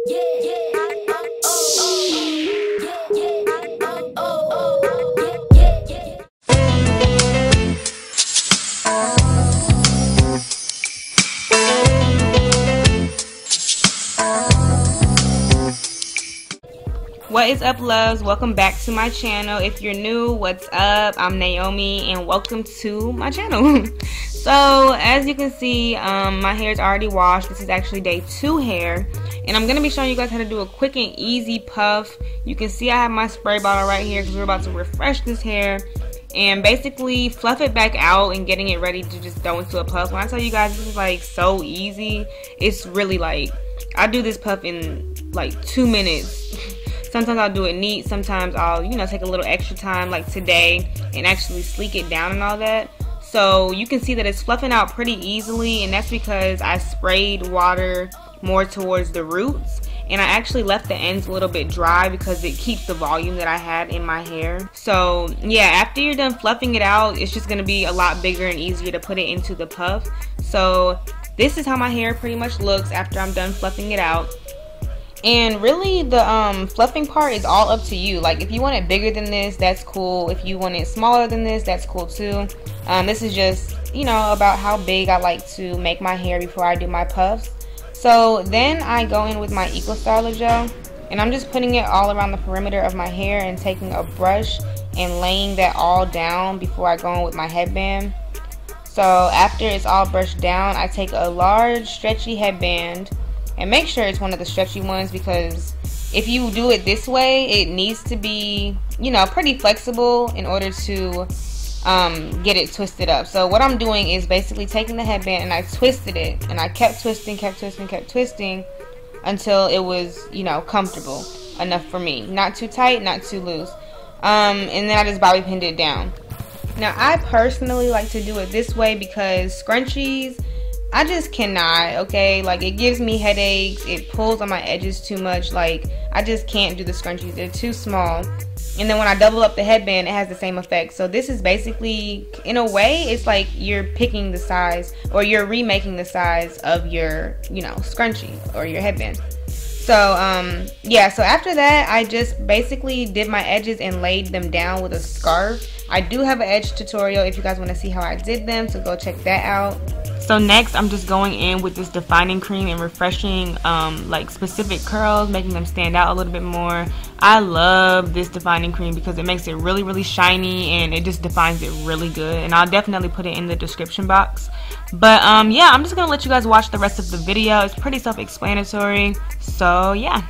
What is up, loves? Welcome back to my channel. If you're new, what's up? I'm Naomi and welcome to my channel. So as you can see, my hair is already washed. This is actually day 2 hair, and I'm gonna be showing you guys how to do a quick and easy puff. You can see I have my spray bottle right here because we're about to refresh this hair and basically fluff it back out and getting it ready to just go into a puff. When I tell you guys this is like so easy, it's really like I do this puff in like 2 minutes. Sometimes I'll do it neat, sometimes I'll, take a little extra time like today and actually sleek it down and all that. So you can see that it's fluffing out pretty easily, and that's because I sprayed water more towards the roots, and I actually left the ends a little bit dry because it keeps the volume that I had in my hair. So yeah, after you're done fluffing it out, it's just going to be a lot bigger and easier to put it into the puff. So this is how my hair pretty much looks after I'm done fluffing it out. And really the fluffing part is all up to you. Like if you want it bigger than this, that's cool. If you want it smaller than this, that's cool too. This is just about how big I like to make my hair before I do my puffs. So then I go in with my Eco Styler gel, and I'm just putting it all around the perimeter of my hair and taking a brush and laying that all down before I go in with my headband. So after it's all brushed down, I take a large stretchy headband. And make sure it's one of the stretchy ones, because if you do it this way, it needs to be, pretty flexible in order to get it twisted up. So what I'm doing is basically taking the headband and I twisted it, and I kept twisting until it was, comfortable enough for me. Not too tight, not too loose. And then I just bobby pinned it down. Now I personally like to do it this way because scrunchies, I just cannot, okay? Like, it gives me headaches. It pulls on my edges too much. Like, I just can't do the scrunchies. They're too small. And then when I double up the headband, it has the same effect. So this is basically, in a way, it's like you're picking the size, or you're remaking the size of your, scrunchie or your headband. So, yeah, so after that, I just basically did my edges and laid them down with a scarf. I do have an edge tutorial if you guys want to see how I did them, so go check that out. So next, I'm just going in with this defining cream and refreshing like specific curls, making them stand out a little bit more. I love this defining cream because it makes it really, really shiny, and it just defines it really good. And I'll definitely put it in the description box. But yeah, I'm just gonna let you guys watch the rest of the video. It's pretty self-explanatory. So yeah.